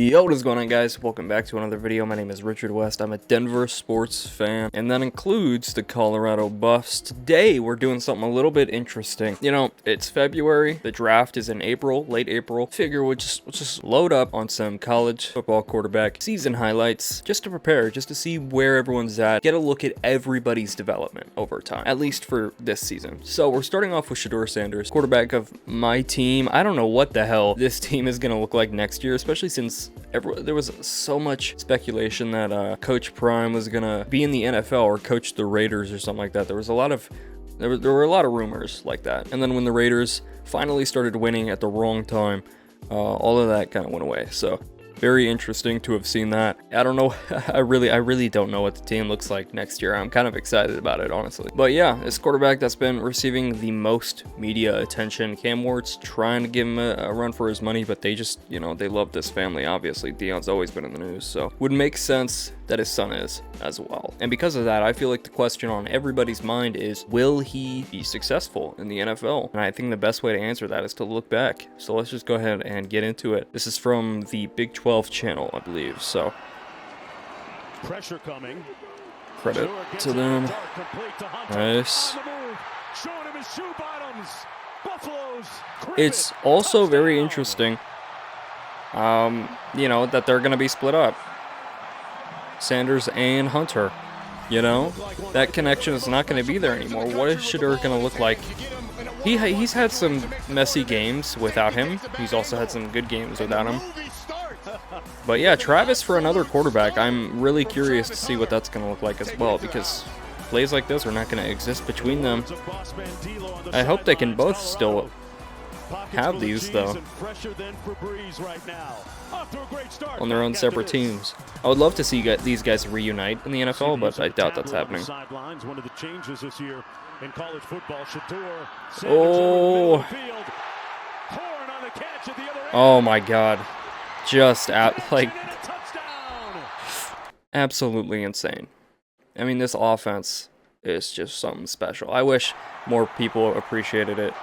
Yo, what is going on, guys? Welcome back to another video. My name is Richard West. I'm a Denver sports fan, and that includes the Colorado Buffs. Today, we're doing something a little bit interesting. You know, it's February. The draft is in April, late April. Figure we'll just load up on some college football quarterback season highlights just to prepare, just to see where everyone's at. Get a look at everybody's development over time, at least for this season. So we're starting off with Shedeur Sanders, quarterback of my team. I don't know what the hell this team is going to look like next year, especially since there was so much speculation that Coach Prime was gonna be in the NFL or coach the Raiders or something like that. There were a lot of rumors like that. And then when the Raiders finally started winning at the wrong time, all of that kind of went away. So very interesting to have seen that. I don't know. I really don't know what the team looks like next year. I'm kind of excited about it, honestly. But yeah, this quarterback that's been receiving the most media attention. Cam Ward's trying to give him a run for his money, but they just, you know, they love this family, obviously. Deion's always been in the news, so would make sense that his son is as well. And because of that, I feel like the question on everybody's mind is, will he be successful in the NFL? And I think the best way to answer that is to look back. So let's just go ahead and get into it. This is from the Big 12 channel, I believe. So pressure coming. Credit to them. Nice. It's also very interesting, you know, that they're going to be split up. Sanders and Hunter, you know, that connection is not going to be there anymore. What is Shedeur going to look like? He's had some messy games without him. He's also had some good games without him. But yeah, Travis for another quarterback. I'm really curious to see what that's going to look like as well, because plays like this are not going to exist between them. I hope they can both still have these, though, on their own separate teams. I would love to see these guys reunite in the NFL, but I doubt that's happening. Oh, oh my God, just absolutely insane. I mean, this offense is just something special. I wish more people appreciated it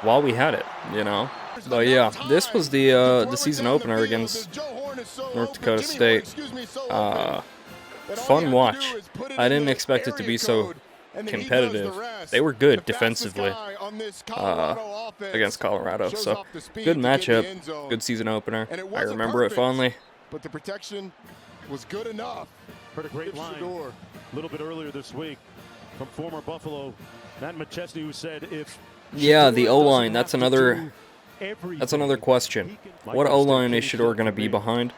while we had it, you know. But yeah, this was the season opener against North Dakota State. Fun watch. I didn't expect it to be so competitive. They were good defensively against Colorado, so good matchup, good season opener. I remember it fondly. But the protection was good enough. Heard a great line a little bit earlier this week from former Buffalo Matt McChesney, who said, if yeah, the O-line, that's another question. What O-line is Shedeur going to be behind?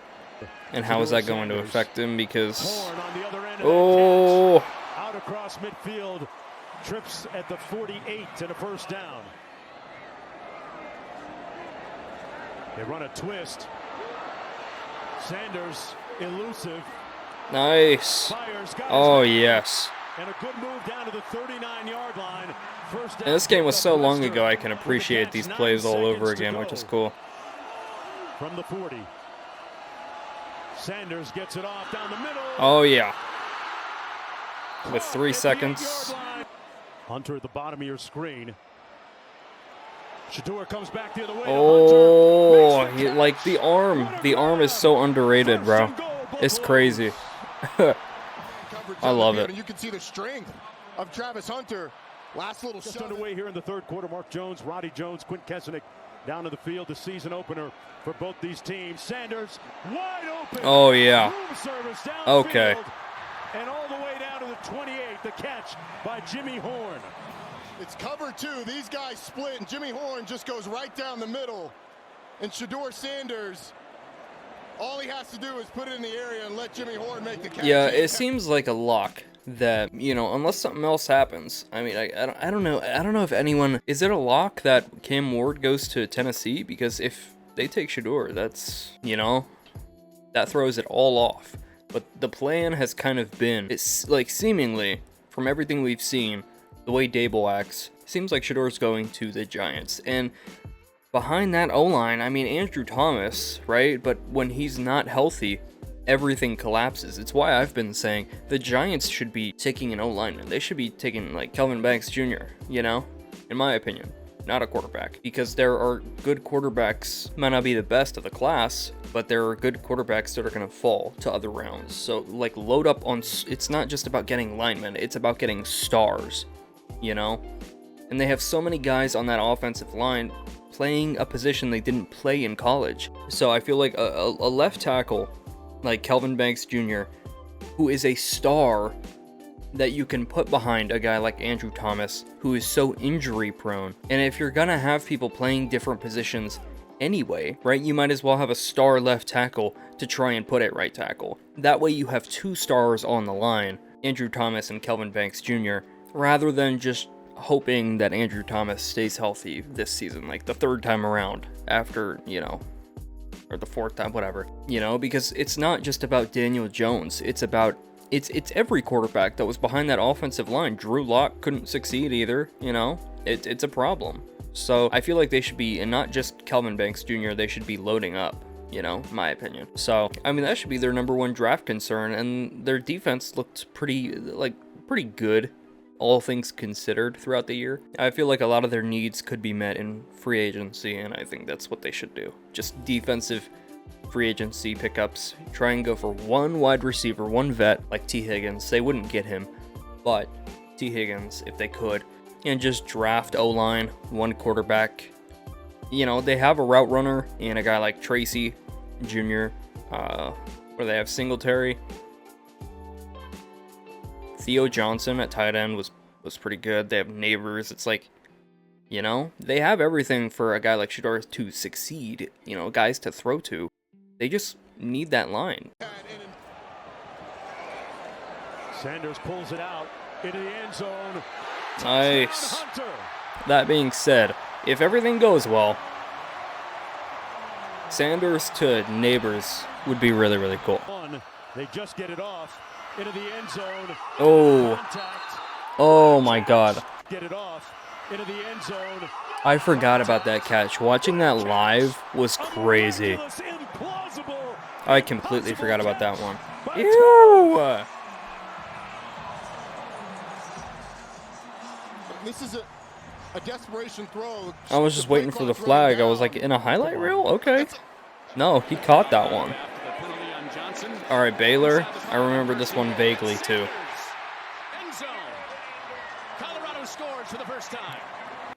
And how is that going to affect him? Because, oh, out across midfield, trips at the 48 and a first down. They run a twist. Sanders, elusive. Nice. Oh, yes. And a good move down to the 39-yard line. First down. And this game was so long ago, I can appreciate these plays all over again, which is cool. From the 40. Sanders gets it off down the middle. Oh, yeah. With 3 seconds. Hunter at the bottom of your screen. Shedeur comes back the other way. Oh, like the arm is so underrated, bro. It's crazy. I love it. You can see the strength of Travis Hunter. Last little just underway here in the third quarter. Mark Jones, Roddy Jones, Quint Kesenick down to the field. The season opener for both these teams. Sanders wide open. Oh yeah. Okay. And all the way down to the 28. The catch by Jimmy Horn. It's cover two. These guys split, and Jimmy Horn just goes right down the middle. And Shedeur Sanders, all he has to do is put it in the area and let Jimmy Horn make the catch. Yeah, it seems like a lock that, you know, unless something else happens. I mean, I don't know. I don't know if anyone, is it a lock that Cam Ward goes to Tennessee? Because if they take Shedeur, that's, you know, that throws it all off. But the plan has kind of been, it's like seemingly from everything we've seen, the way Dable acts, seems like Shedeur's going to the Giants. And behind that O-line, I mean, Andrew Thomas, right? But when he's not healthy, everything collapses. It's why I've been saying the Giants should be taking an O-lineman. They should be taking, like, Kelvin Banks Jr., you know? In my opinion. not a quarterback. Because there are good quarterbacks, might not be the best of the class, but there are good quarterbacks that are going to fall to other rounds. So, like, load up on, it's not just about getting linemen, it's about getting stars, you know? And they have so many guys on that offensive line playing a position they didn't play in college. So I feel like a left tackle like Kelvin Banks Jr., who is a star that you can put behind a guy like Andrew Thomas, who is so injury prone. And if you're gonna have people playing different positions anyway, right, you might as well have a star left tackle to try and put at right tackle. That way you have 2 stars on the line, Andrew Thomas and Kelvin Banks Jr., rather than just hoping that Andrew Thomas stays healthy this season, like the 3rd time around after, you know, or the 4th time, whatever, you know, because it's not just about Daniel Jones, it's about it's every quarterback that was behind that offensive line. Drew Lock couldn't succeed either, you know, it's a problem. So I feel like they should be, and not just Kelvin Banks Jr., they should be loading up, you know, my opinion. So, I mean, that should be their #1 draft concern, and their defense looked pretty good, all things considered, throughout the year. I feel like a lot of their needs could be met in free agency, and I think that's what they should do. Just defensive free agency pickups. Try and go for 1 wide receiver, 1 vet, like T. Higgins. They wouldn't get him, but T. Higgins, if they could. And just draft O-line, 1 quarterback. You know, they have a route runner and a guy like Tracy Jr., where they have Singletary. Theo Johnson at tight end was pretty good. They have Neighbors. It's like, you know, they have everything for a guy like Shedeur to succeed, you know, guys to throw to. They just need that line. Sanders pulls it out into the end zone. Nice. That being said, if everything goes well, Sanders to Neighbors would be really, really cool. They just get it off into the end zone. Oh. Oh my God. Get it off into the end zone. I forgot about that catch. Watching that live was crazy. I completely forgot about that one. Ew! This is a desperation throw. I was just waiting for the flag. I was like, in a highlight reel? Okay. No, he caught that one. All right, Baylor. I remember this one vaguely, too. Colorado scores for the first time.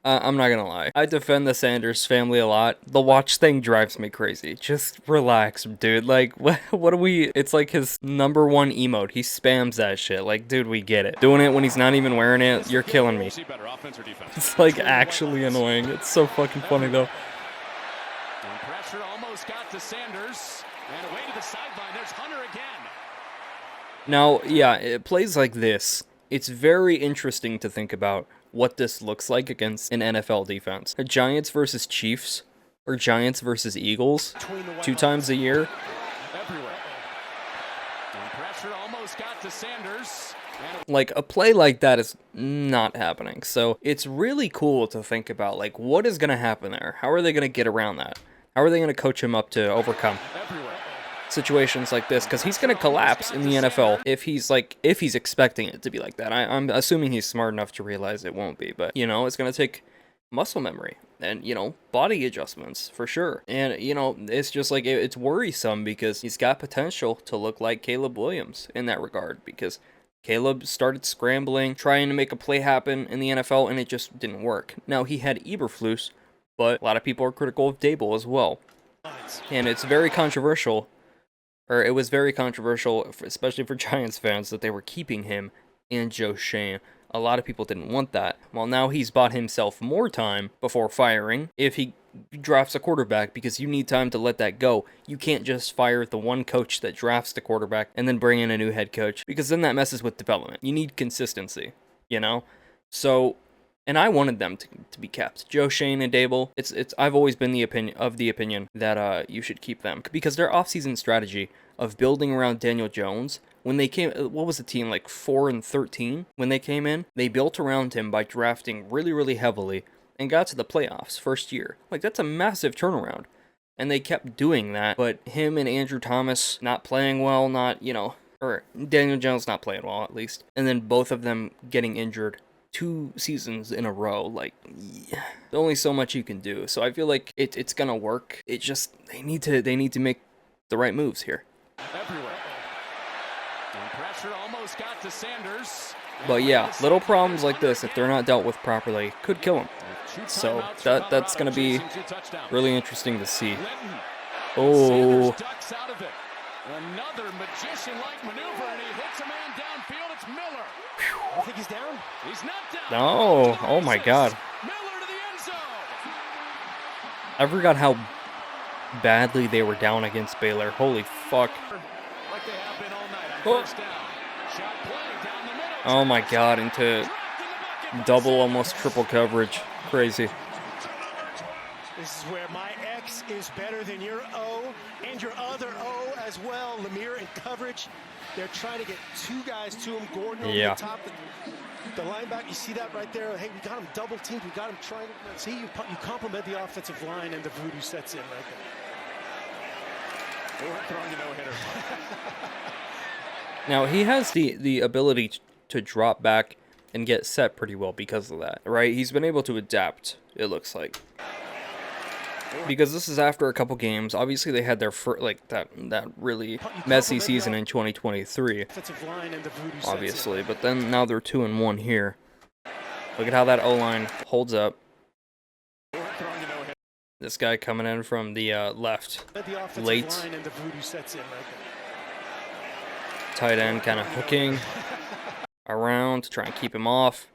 I'm not gonna lie. I defend the Sanders family a lot. The watch thing drives me crazy. Just relax, dude. Like, what are we... It's like his #1 emote. He spams that shit. Like, dude, we get it. Doing it when he's not even wearing it, you're killing me. It's, like, actually annoying. It's so fucking funny, though. Pressure almost got to Sanders. And away to the sideline. There's Hunter again. Now, yeah, it plays like this. It's very interesting to think about what this looks like against an NFL defense. A Giants versus Chiefs, or Giants versus Eagles, 2 times a year. Pressure almost got to Sanders. Like, a play like that is not happening. So it's really cool to think about, like, what is going to happen there? How are they going to get around that? How are they going to coach him up to overcome situations like this? Because he's going to collapse in the NFL if he's expecting it to be like that. I'm assuming he's smart enough to realize it won't be, but, you know, it's going to take muscle memory and, you know, body adjustments for sure. And, you know, it's just like, it's worrisome because he's got potential to look like Caleb Williams in that regard, because Caleb started scrambling, trying to make a play happen in the NFL, and it just didn't work. Now, he had Eberflus, but a lot of people are critical of Dable as well. And it's very controversial. Or it was very controversial, especially for Giants fans, that they were keeping him and Joe Shane. A lot of people didn't want that. Well, now he's bought himself more time before firing if he drafts a quarterback, because you need time to let that go. You can't just fire the one coach that drafts the quarterback and then bring in a new head coach, because then that messes with development. You need consistency, you know? So... And I wanted them to be kept. Joe Shane and Dable, I've always been the opinion that you should keep them, because their offseason strategy of building around Daniel Jones, when they came, what was the team, like 4-13 when they came in? They built around him by drafting really, really heavily and got to the playoffs first year. Like, that's a massive turnaround. And they kept doing that, but him and Andrew Thomas not playing well, or Daniel Jones not playing well, at least, and then both of them getting injured 2 seasons in a row. Like, yeah, there's only so much you can do. So I feel like it's gonna work. It just they need to make the right moves here. Everywhere. And pressure almost got to Sanders. But yeah, little problems like this, if they're not dealt with properly, could kill him. So that's gonna be really interesting to see. Oh. Another magician-like maneuver, and he hits a man downfield. It's Miller. I think he's down. He's not down. No. Oh my God. Miller to the end zone. I forgot how badly they were down against Baylor. Holy fuck. Like they have been all night on first down. Shot play down the middle. Oh my God, into double, almost triple coverage. Crazy. This is where my X is better than your O and your other O as well. Lemire in coverage. They're trying to get 2 guys to him. Gordon over the top. The linebacker, you see that right there? Hey, we got him double teamed. We got him trying to see you compliment the offensive line, and the voodoo sets in right there. We're throwing a no-hitter. Now, he has the ability to drop back and get set pretty well because of that, right? He's been able to adapt, it looks like. Because this is after a couple games. Obviously, they had their that really messy season in 2023. Obviously, but then now they're 2-1 here. Look at how that O-line holds up. This guy coming in from the left, late. Tight end kind of hooking around to try and keep him off.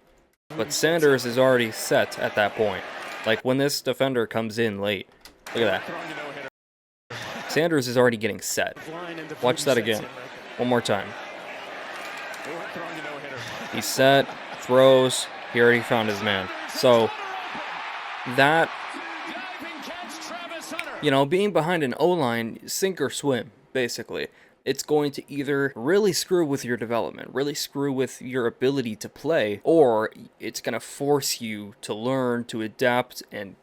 But Sanders is already set at that point. Like, when this defender comes in late, look at that. Sanders is already getting set. Watch that again. One more time. He's set, throws, he already found his man. So, that, you know, being behind an O-line, sink or swim, basically. It's going to either really screw with your development, really screw with your ability to play, or it's going to force you to learn, to adapt, and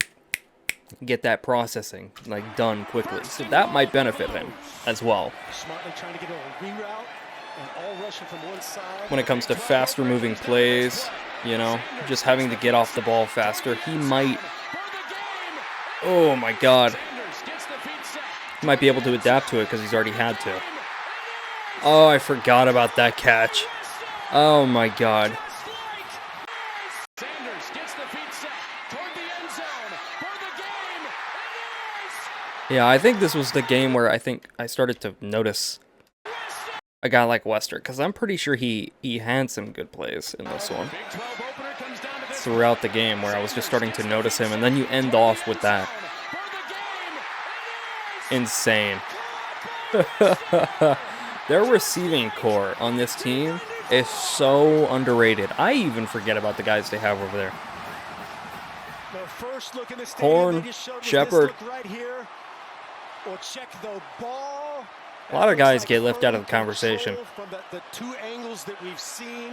get that processing like done quickly. So that might benefit him as well. When it comes to faster moving plays, you know, just having to get off the ball faster, he might, oh my God, he might be able to adapt to it because he's already had to. Oh, I forgot about that catch. Oh my God. Yeah, I think this was the game where I think I started to notice a guy like Wester, because I'm pretty sure he had some good plays in this one throughout the game, where I was just starting to notice him, and then you end off with that. Insane. Their receiving core on this team is so underrated. I even forget about the guys they have over there. Horn, Shepard. A lot of guys get left out of the conversation. From the 2 angles that we've seen,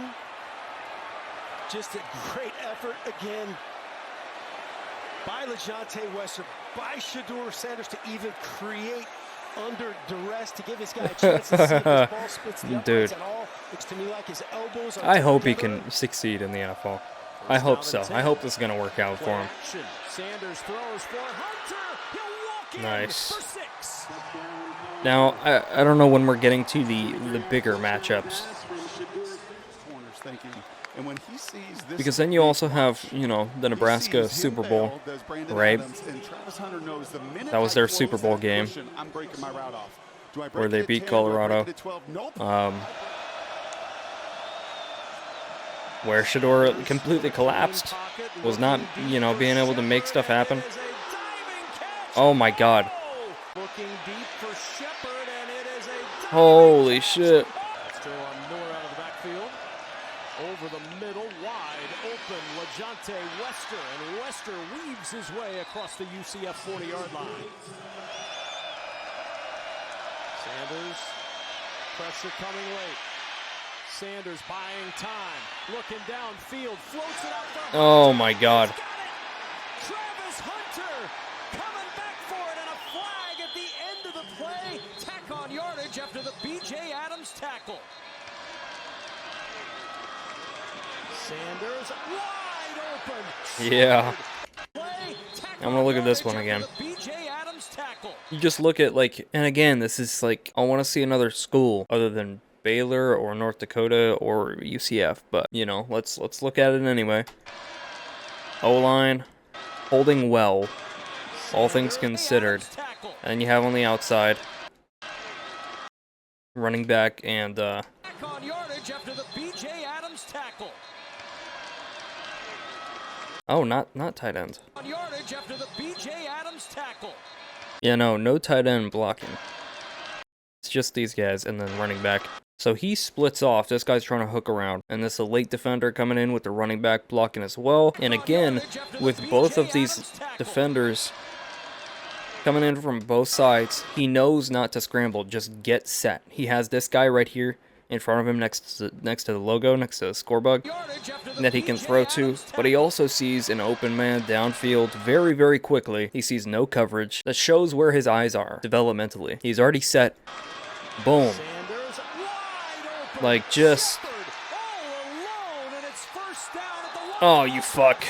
just a great effort again by LeJontay Wester, by Shedeur Sanders to even create under duress to give this guy a chance to see if this ball splits the uprights at all. Looks to me like his elbows are I hope he together. can succeed in the NFL. I hope so. I hope this is going to work out for him. Sanders throws for Hunter. He'll walk in Nice. for 6. Now, I don't know when we're getting to the bigger matchups. Because then you also have, you know, the Nebraska Super Bowl, right? That was their Super Bowl game where they beat Colorado. Where Shedeur completely collapsed, was not, you know, being able to make stuff happen. Oh my God. Holy shit. Still on Miller out of the backfield. Over the middle, wide open, LeJontay Wester, and Wester weaves his way across the UCF 40-yard line. Sanders, pressure coming late. Sanders buying time, looking downfield, floats it out for Oh my God. Travis Hunter coming back for it, and a flag at the end of the play. Tack on yardage after the B.J. Adams tackle. Sanders wide open. Yeah. Play, I'm gonna look at this one again. B.J. Adams tackle. You just look at, like, and again, this is like, I want to see another school other than Baylor or North Dakota or UCF, but, you know, let's look at it anyway. O-line, holding well, all things considered. And then you have on the outside, running back and, Back on yardage after the B.J. Adams tackle. oh, not tight end. On yardage after the B.J. Adams tackle. Yeah, no tight end blocking. It's just these guys and then running back. So he splits off. This guy's trying to hook around. And this elite defender coming in with the running back blocking as well. And again, with both of these defenders coming in from both sides, he knows not to scramble. Just get set. He has this guy right here in front of him next to the logo, next to the scorebug, that he can throw to, but he also sees an open man downfield very, very quickly. He sees no coverage. That shows where his eyes are developmentally. He's already set. Boom. Like, just... Oh, you fuck.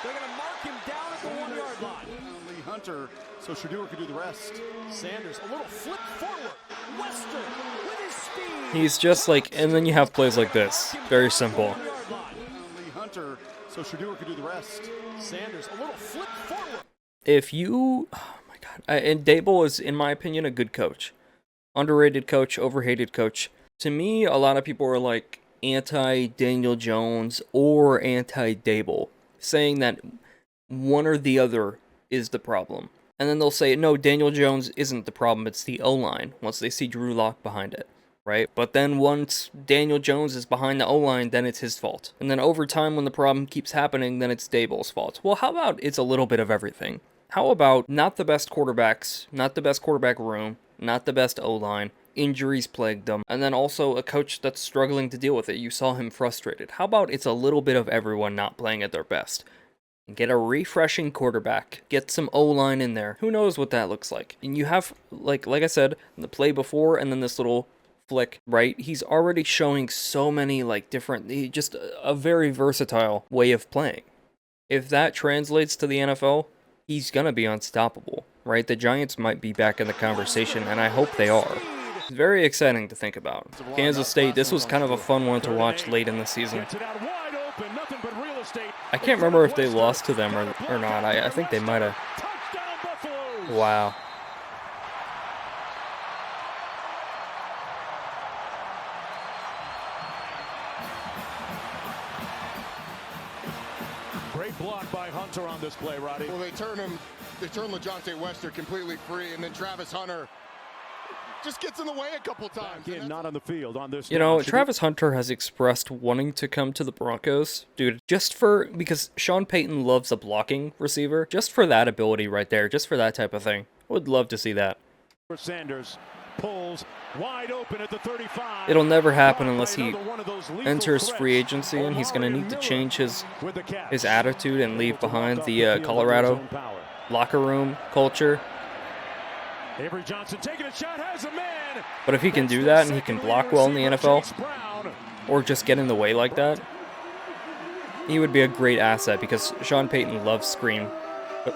They're going to mark him down at the 1 yard line. Lee Hunter, so Shedeur can do the rest. Sanders, a little flip forward. Wester with his speed. He's just like, and then you have plays like this. Very simple. Lee Hunter, so Shedeur can do the rest. Sanders, a little flip forward. If you... Oh, my God. And Dable is, in my opinion, a good coach. Underrated coach, overhated coach. To me, a lot of people are like anti-Daniel Jones or anti-Dable, saying that one or the other is the problem. And then they'll say, no, Daniel Jones isn't the problem, it's the O-line, once they see Drew Lock behind it, right? But then once Daniel Jones is behind the O-line, then it's his fault. And then over time, when the problem keeps happening, then it's Dable's fault. Well, how about it's a little bit of everything? How about not the best quarterbacks, not the best quarterback room, not the best O-line, injuries plagued them, and then also a coach that's struggling to deal with it. You saw him frustrated. How about it's a little bit of everyone not playing at their best? Get a refreshing quarterback. Get some O-line in there. Who knows what that looks like? And you have, like I said, the play before and then this little flick, right? He's already showing so many, like, different, just a very versatile way of playing. If that translates to the NFL, he's gonna be unstoppable, right? The Giants might be back in the conversation, and I hope they are. It's very exciting to think about. Kansas State, this was kind of a fun one to watch late in the season. I can't remember if they lost to them or not. I think they might have. Wow. Great block by Hunter on this play, Roddy. Well, they turn LeJohntay Wester completely free, and then Travis Hunter just gets in the way a couple times. Again, not on the field on this. You know, Travis Hunter has expressed wanting to come to the Broncos. Dude, because Sean Payton loves a blocking receiver. Just for that ability right there, just for that type of thing. Would love to see that. Sanders pulls wide open at the 35. It'll never happen unless he enters free agency, and he's going to need to change his attitude and leave behind the Colorado locker room culture. Avery Johnson taking a shot, has a man. But if he can do that and he can block well in the NFL, or just get in the way like that, he would be a great asset because Sean Payton loves screen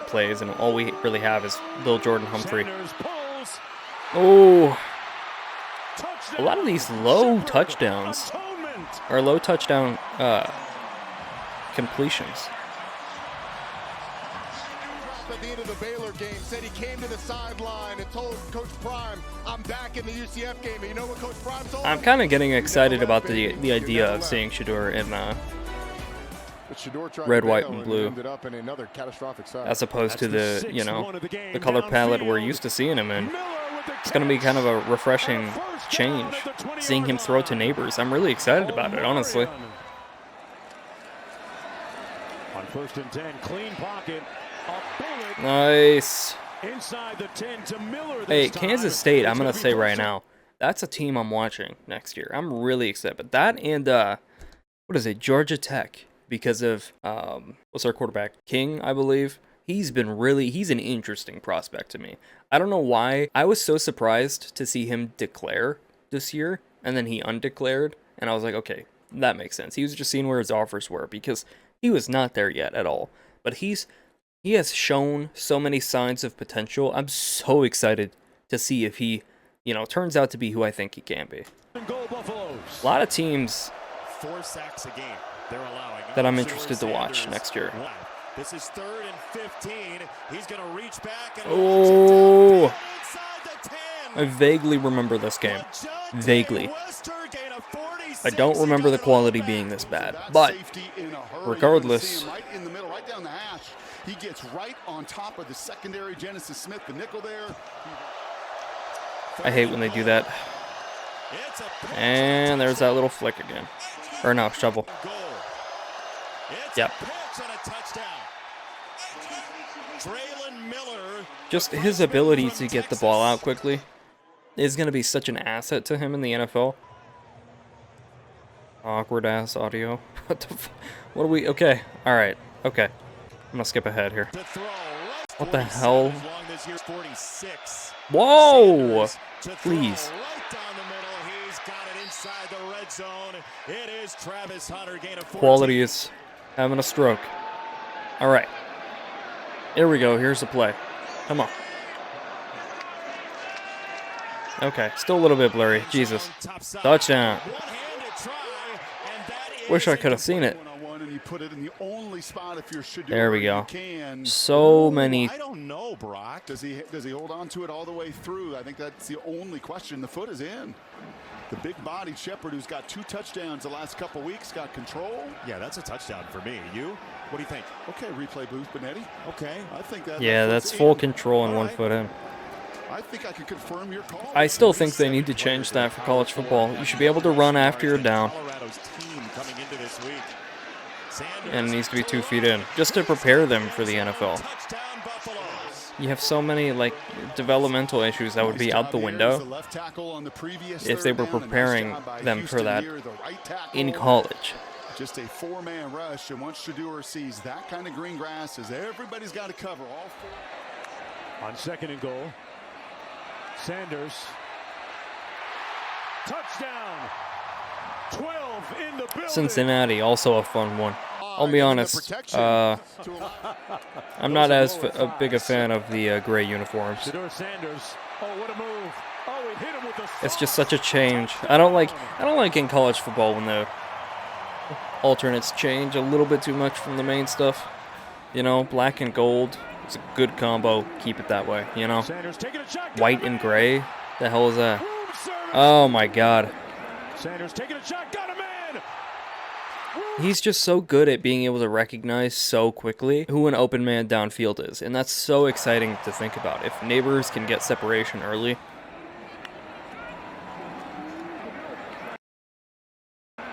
plays, and all we really have is Lil Jordan Humphrey. Oh, a lot of these low touchdowns, or low touchdown completions. At the end of the Baylor game, said he came to the sideline and told Coach Prime, I'm back in the UCF game. And you know what Coach Prime told him? I'm kind of getting excited about the idea of seeing Shedeur in red, white, and blue, as opposed to the, you know, the color palette we're used to seeing him in. It's going to be kind of a refreshing change, seeing him throw to neighbors. I'm really excited about it, honestly. On 1st and 10, clean pocket. Nice. Inside the 10 to Miller. Hey, Kansas State, I'm going to say right now, that's a team I'm watching next year. I'm really excited. But that and, what is it, Georgia Tech, because of, what's our quarterback? King, I believe. He's an interesting prospect to me. I don't know why. I was so surprised to see him declare this year, and then he undeclared, and I was like, okay, That makes sense. He was just seeing where his offers were because he was not there yet at all. But he has shown so many signs of potential. I'm so excited to see if he, turns out to be who I think he can be. A lot of teams 4 sacks a game they're allowing that I'm interested to watch next year. This is 3rd and 15. He's going to reach back and Oh, inside the 10. I vaguely remember this game. Vaguely. I don't remember the quality being this bad, but regardless, he gets right on top of the secondary. Genesis Smith, the nickel there. I hate when they do that. And there's that little flick again. Or no, shovel. Yep. Just his ability to get the ball out quickly is going to be such an asset to him in the NFL. Awkward ass audio. What the what are we? Okay. All right. Okay. I'm going to skip ahead here. What the hell? Whoa! Please. Quality is having a stroke. All right. Here we go. Here's the play. Come on. Okay. Still a little bit blurry. Jesus. Touchdown. Wish I could have seen it. There we go. So many. I don't know, Brock. Does he hold on to it all the way through? I think that's the only question. The foot is in. The big-bodied Shepard, who's got 2 touchdowns the last couple weeks, got control. Yeah, that's a touchdown for me. You? What do you think? Okay, replay booth, Benetti. Okay. I think that. Yeah, that's full control and 1 foot in. I think I can confirm your call. I still think they need to change that for college football. You should be able to run after you're down. And it needs to be 2 feet in, just to prepare them for the NFL. You have so many developmental issues that would be out the window if they were preparing them for that in college. Just a 4-man rush, and once Shedeur sees that kind of green grass, everybody's got to cover all 4. On 2nd and goal, Sanders. Touchdown. 12 in the building. Cincinnati, also a fun one. I'll be honest, I'm not as big a fan of the gray uniforms. It's just such a change. I don't like in college football when the alternates change a little bit too much from the main stuff. Black and gold, it's a good combo. Keep it that way, White and gray, the hell is that? Oh my God. Sanders taking a shot, got a man. He's just so good at being able to recognize so quickly who an open man downfield is, and that's so exciting to think about. If Neighbors can get separation early.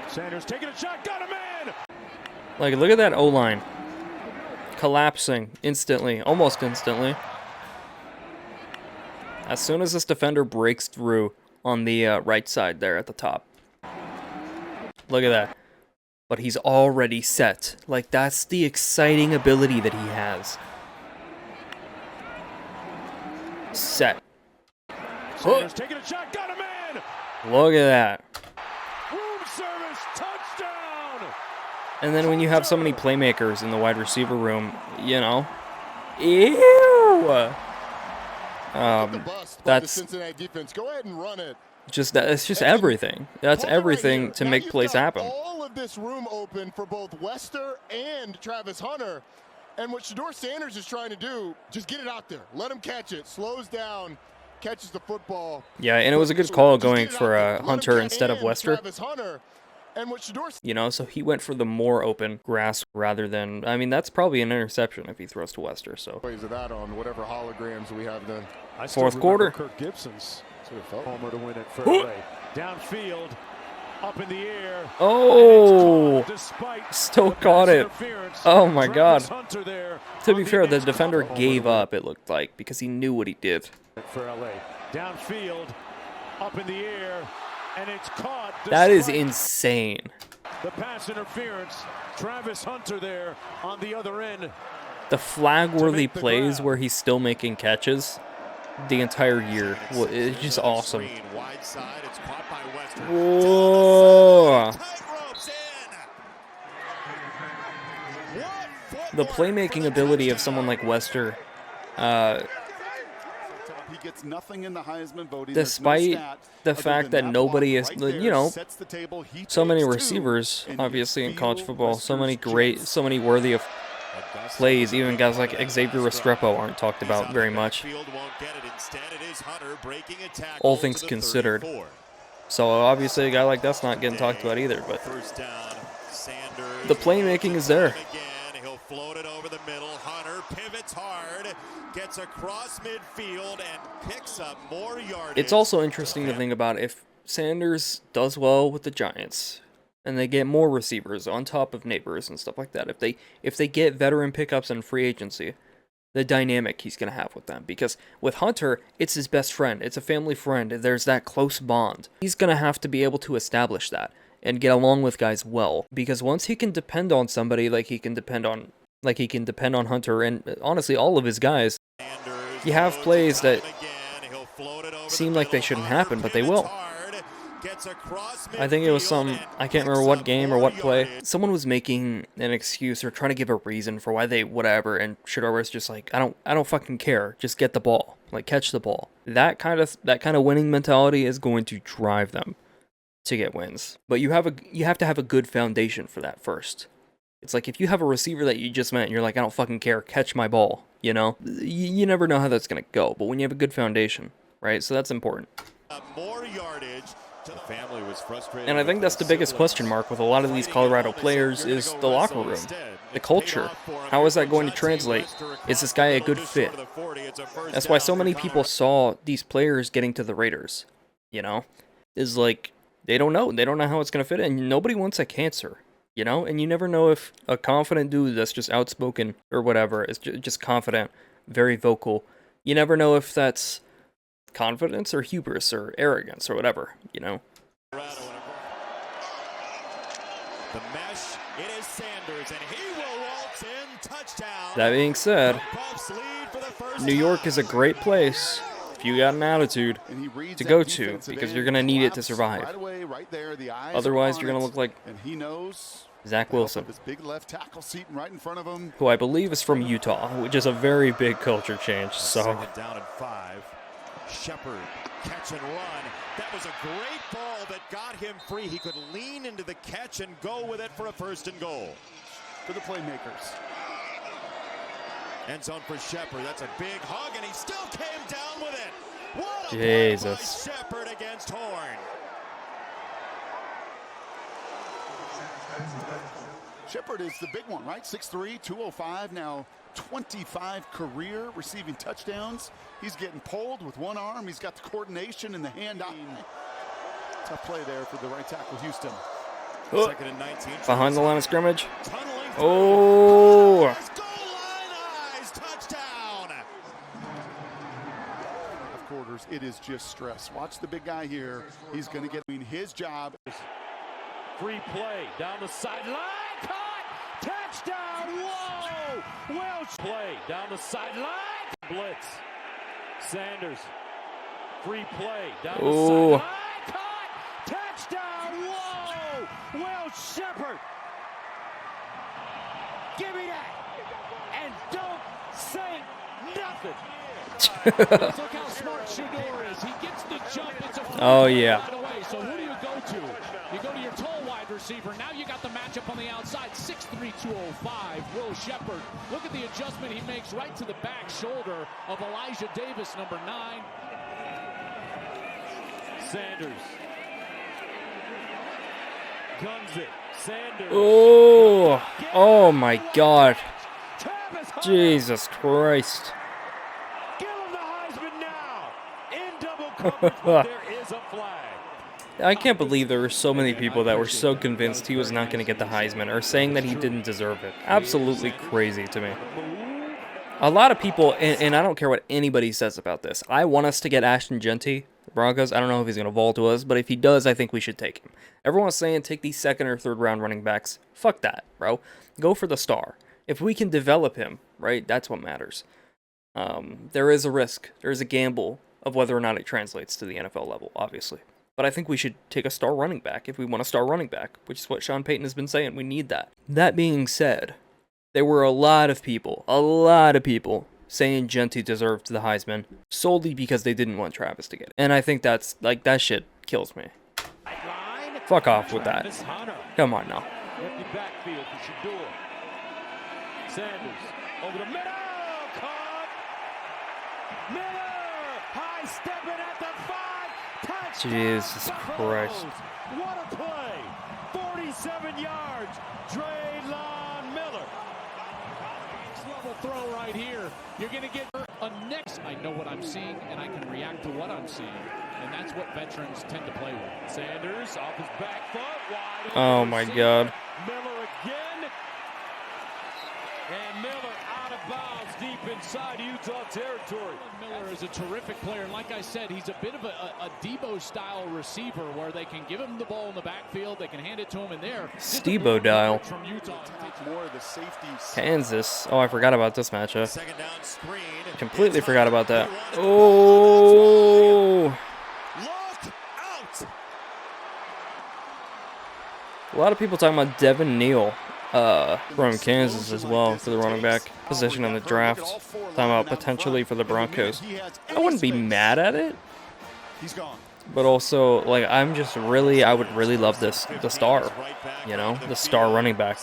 Sanders taking a shot, got a man. Look at that O-line collapsing instantly, almost instantly. As soon as this defender breaks through on the right side there at the top. Look at that. But he's already set. That's the exciting ability that he has. Set. Sanders taking a shot, got a man. Look at that. Room service, touchdown. And then when you have so many playmakers in the wide receiver room, Ew. That's Cincinnati defense. Go ahead and run it. It's just everything. That's everything to make plays happen. All of this room open for both Wester and Travis Hunter. And what Shedeur Sanders is trying to do, just get it out there. Let him catch it. Slows down, catches the football. Yeah, and it was a good call going for Hunter instead of Wester. Travis Hunter. And what Shedeur, So he went for the more open grass rather than, that's probably an interception if he throws to Wester, so. Plays of that on whatever holograms we have then. Fourth quarter. Kirk Gibson's homer to win it for LA. Downfield, up in the air. Oh, still caught it. Oh my God. To be fair, the defender gave up, it looked like, because he knew what he did. For LA. Downfield, up in the air, and it's caught. That is insane. The pass interference. Travis Hunter there on the other end. The flag-worthy plays where he's still making catches the entire year. It's just awesome. Whoa. ropes in. The playmaking ability of someone like Wester, He gets nothing in the Heisman voting. despite the fact that nobody is, you know, so many receivers, obviously, in college football, so many worthy of plays. Even guys like Xavier Restrepo aren't talked about very much, all things considered. So obviously a guy like that's not getting talked about either, but the playmaking is there. He'll float it over the middle. Hunter pivots hard, gets across midfield, and picks up more yardage. It's also interesting to think about if Sanders does well with the Giants and they get more receivers on top of Neighbors and stuff like that. If they get veteran pickups and free agency, the dynamic he's going to have with them. Because with Hunter, it's his best friend. It's a family friend. There's that close bond. He's going to have to be able to establish that and get along with guys well. Because once he can depend on somebody like he can depend on Hunter and honestly all of his guys, you have plays that seem like they shouldn't happen, but they will. I think it was I can't remember what game or what play. Someone was making an excuse or trying to give a reason for why they whatever, and Shedeur was just like, I don't fucking care. Just get the ball. Like, catch the ball. That kind of winning mentality is going to drive them to get wins. But you have to have a good foundation for that first. It's like if you have a receiver that you just met and you're like, I don't fucking care, catch my ball, you know? You never know how that's going to go, but when you have a good foundation, right? So that's important. More yardage. The family was frustrated. And I think that's the biggest question mark with a lot of these Colorado players is the locker room, the culture. How is that going to translate? Is this guy a good fit? That's why so many people saw these players getting to the Raiders, you know? Is like, they don't know. They don't know how it's going to fit in. Nobody wants a cancer, you know? And you never know if a confident dude that's just outspoken or whatever is just confident, very vocal. You never know if that's confidence or hubris or arrogance or whatever, you know? The mesh, it is Sanders, and he will waltz in, touchdown. That being said, New York is a great place if you got an attitude to go to, because you're going to need it to survive. Otherwise, you're going to look like Zach Wilson, who I believe is from Utah, which is a very big culture change. So, Second down and 5. Shepard, catch and run. That was a great ball that got him free. He could lean into the catch and go with it for a 1st and goal. For the playmakers. End zone for Shepard. That's a big hug, and he still came down with it. What a Jesus. play by Shepard against Horn. Shepard is the big one, right? 6'3", 205, now 25 career receiving touchdowns. He's getting pulled with one arm. He's got the coordination and the hand-eye. Tough play there for the right tackle, Houston. Oh, 2nd and 19. behind the line of scrimmage. Tunneling Oh, goal line eyes, touchdown. Of quarters, it is just stress. Watch the big guy here. He's going to get his job. Free play down the sideline. Caught. Touchdown. Whoa. Welch play down the sideline. Blitz. Sanders. Free play down the sideline. Caught. Touchdown. Whoa. Welch Shepard. Give me that. And don't say nothing. Look how smart Shedeur is. He gets the jump. It's a oh yeah. right away. So who do you go to? You go to your tall wide receiver. Now you got the matchup on the outside. 6'3", 205. Will Shepard. Look at the adjustment he makes right to the back shoulder of Elijah Davis, number 9. Sanders. Guns it. Sanders. Oh, oh my God. Travis Hunter. Jesus Christ. Give him the Heisman now. In double coverage, but there is a flag. I can't believe there were so many people that were so convinced he was not going to get the Heisman or saying that he didn't deserve it. Absolutely crazy to me. A lot of people, and I don't care what anybody says about this, I want us to get Ashton Genty, the Broncos. I don't know if he's going to fall to us, but if he does, I think we should take him. Everyone's saying take these 2nd or 3rd round running backs. Fuck that, bro. Go for the star. If we can develop him, right, that's what matters. There is a risk. There is a gamble of whether or not it translates to the NFL level, obviously. But I think we should take a star running back if we want a star running back, which is what Sean Payton has been saying. We need that. That being said, there were a lot of people saying Genty deserved the Heisman solely because they didn't want Travis to get it. And I think that's, like, that shit kills me. Fuck off with that. Come on now. Empty backfield for Shedeur. Sanders over the middle. Caught. Miller. High stepping at the 5. Touchdown. Jesus Christ. What a play. 47 yards. Draylon Miller. Next level throw right here. You're going to get a next. I know what I'm seeing, and I can react to what I'm seeing. And that's what veterans tend to play with. Sanders off his back foot. Wide. Oh my God. Miller again. And Miller out of bounds deep inside Utah territory. Miller is a terrific player. And like I said, he's a bit of a Debo-style receiver where they can give him the ball in the backfield. They can hand it to him in there. Stebo dial. From Utah. More of the safeties. Kansas. Oh, I forgot about this matchup. Second down screen. Completely forgot about that. Oh. Look out. A lot of people talking about Devin Neal from Kansas as well for the running back position in the draft. Talking about potentially for the Broncos. I wouldn't be mad at it. He's gone. But also, like, I would really love the star, you know, the star running back.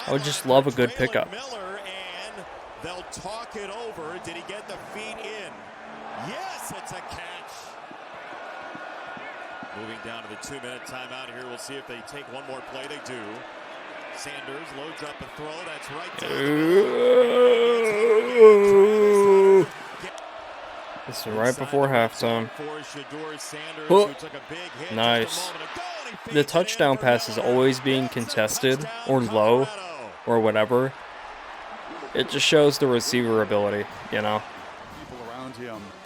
I would just love a good pickup. Miller, and they'll talk it over. Did he get the feet in? Yes, it's a catch. Moving down to the 2-minute timeout here. We'll see if they take one more play. They do. Sanders loads up a throw. That's right down the This is right before halftime. Oh, nice. The touchdown pass is always being contested or low or whatever. It just shows the receiver ability, you know,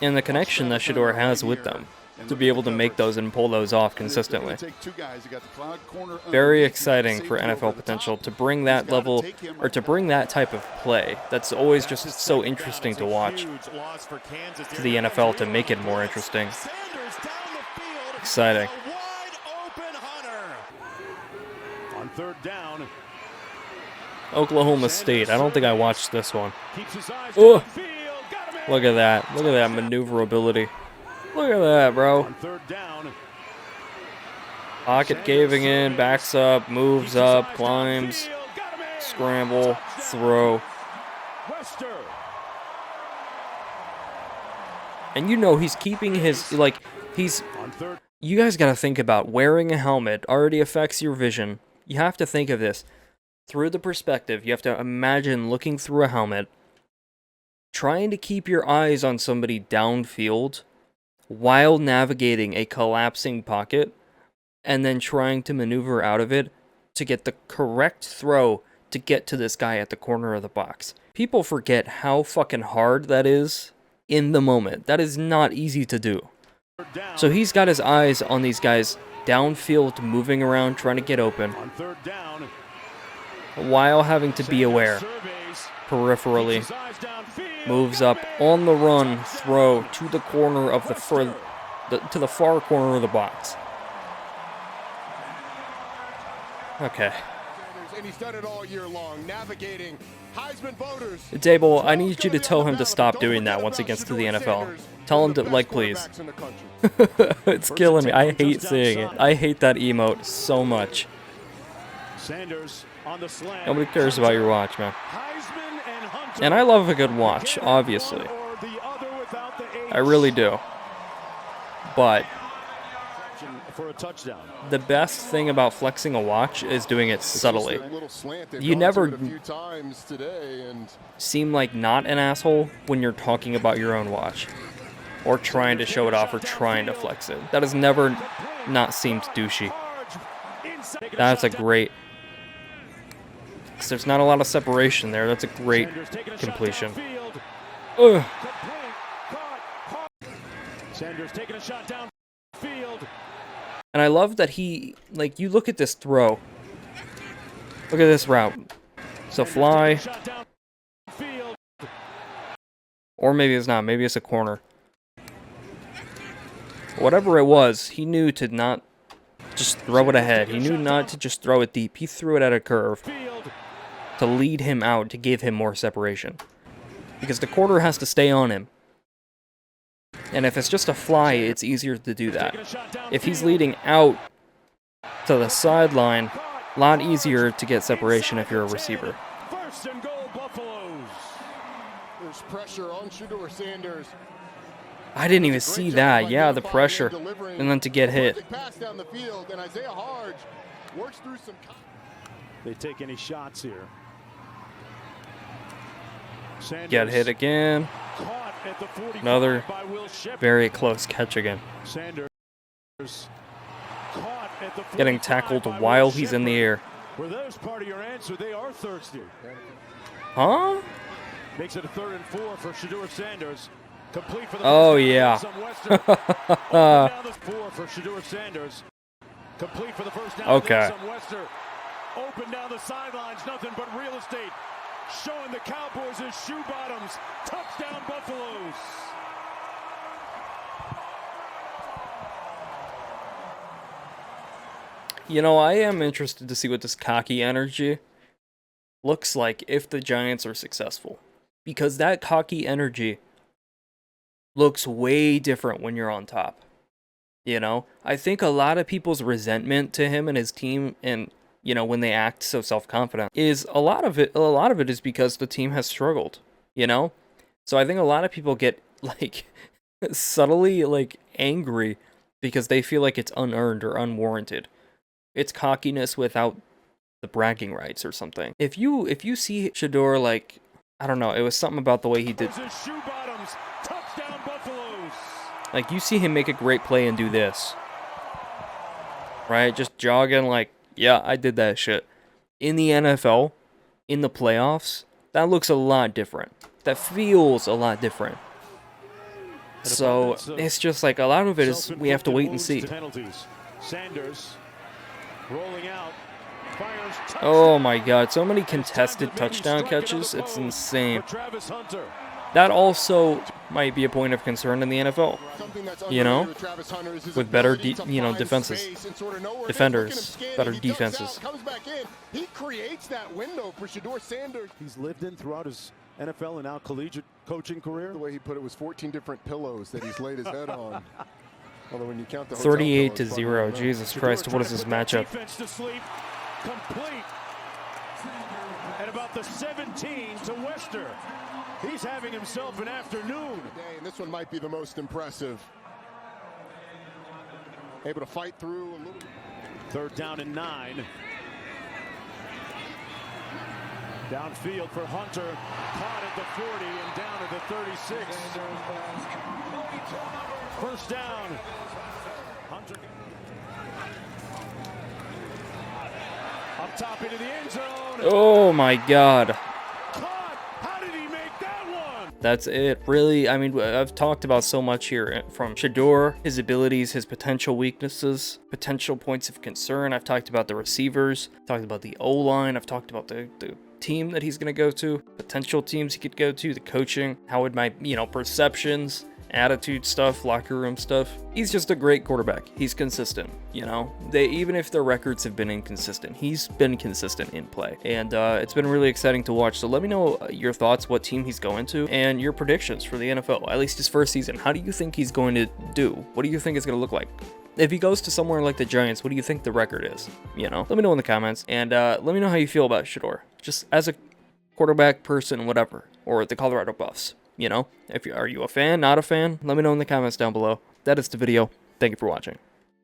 and the connection that Shedeur has with them to be able to make those and pull those off consistently. Very exciting for NFL potential to bring that level, or to bring that type of play. That's always just so interesting to watch to the NFL, to make it more interesting. Exciting. On third down. Oklahoma State. I don't think I watched this one. Oh, look at that. Look at that maneuverability. Look at that, bro. Pocket caving in, backs up, moves up, climbs, scramble, throw. And you know he's keeping his, like, he's... You guys gotta think about wearing a helmet already affects your vision. You have to think of this through the perspective. You have to imagine looking through a helmet, trying to keep your eyes on somebody downfield while navigating a collapsing pocket, and then trying to maneuver out of it to get the correct throw to get to this guy at the corner of the box. People forget how fucking hard that is in the moment. That is not easy to do. So he's got his eyes on these guys downfield, moving around, trying to get open, while having to be aware peripherally. Moves up on the run, throw to the corner of the far corner of the box. Okay. And he's done it all year long, navigating Heisman voters. Dable, I need you to tell him to stop doing that once he gets to the NFL. Tell him to, like, please. It's killing me. I hate seeing it. I hate that emote so much. Nobody cares about your watch, man. And I love a good watch, obviously. I really do. But the best thing about flexing a watch is doing it subtly. You never seem like not an asshole when you're talking about your own watch, or trying to show it off, or trying to flex it. That has never not seemed douchey. That's a great... There's not a lot of separation there. That's a great completion. Ugh. And I love that he, like, you look at this throw. Look at this route. So fly. Or maybe it's not. Maybe it's a corner. whatever it was, he knew to not just throw it ahead. He knew not to just throw it deep. He threw it at a curve to lead him out, to give him more separation. Because the quarter has to stay on him. And if it's just a fly, it's easier to do that. If he's leading out to the sideline, a lot easier to get separation if you're a receiver. First and goal, Buffaloes. There's pressure on Shedeur Sanders. I didn't even see that. Yeah, the pressure. And then to get hit. Pass down the field, and Isaiah Harge works through some. They take any shots here. Sanders Get hit again. caught at the 45 Another by Will Shepherd. very close catch again. Sanders caught at the Getting 45 tackled by while Will he's in the air. Were those part of your answer? They are thirsty. Huh? Makes it a 3rd and 4 for Shedeur Sanders. Complete for the Oh, first down. yeah. Some Western. Open down the 4 for Shedeur Sanders. Complete for the first down. Okay. Some Western. Open down the sidelines. Nothing but real estate. Showing the Cowboys as shoe bottoms. Touchdown Buffaloes. You know, I am interested to see what this cocky energy looks like if the Giants are successful. Because that cocky energy looks way different when you're on top. You know, I think a lot of people's resentment to him and his team, and you know, when they act so self-confident, is a lot of it is because the team has struggled, you know? So I think a lot of people get like subtly like angry because they feel like it's unearned or unwarranted. It's cockiness without the bragging rights or something. If you see Shedeur, like, I don't know, it was something about the way he did. Shoe bottoms. Touchdown Buffaloes. Like, you see him make a great play and do this. Right? Just jogging like, yeah, I did that shit. In the NFL, in the playoffs, that looks a lot different. That feels a lot different. So, it's just like, a lot of it is, we have to wait and see. Sanders rolling out. Fires. Oh my god, so many contested touchdown catches, it's insane. Travis Hunter. That also might be a point of concern in the NFL. You know, with better, defenses, defenders, better defenses. He creates that window for Shedeur Sanders. He's lived in throughout his NFL and now collegiate coaching career. The way he put it was 14 different pillows that he's laid his head on. Although when you count the hotel 38-0. Jesus Christ, what is this matchup? Defense to sleep. Complete. At about the 17 to Wester. He's having himself an afternoon. And this one might be the most impressive. Able to fight through a little. 3rd down and 9. Downfield for Hunter. Caught at the 40 and down at the 36. First down. Hunter. Up top into the end zone. Oh my god. Caught. How did he make that one? That's it. Really, I mean, I've talked about so much here from Shedeur, his abilities, his potential weaknesses, potential points of concern. I've talked about the receivers, talked about the O-line, I've talked about the team that he's going to go to, potential teams he could go to, the coaching, how it might, perceptions, attitude stuff, locker room stuff. He's just a great quarterback. He's consistent, even if their records have been inconsistent, he's been consistent in play, and it's been really exciting to watch. So let me know your thoughts, what team he's going to, and your predictions for the NFL, at least his first season. How do you think he's going to do? What do you think it's going to look like? If he goes to somewhere like the Giants, what do you think the record is? Let me know in the comments, and let me know how you feel about Shedeur, just as a quarterback, person, whatever, or the Colorado Buffs. Are you a fan, not a fan? Let me know in the comments down below. That is the video. Thank you for watching.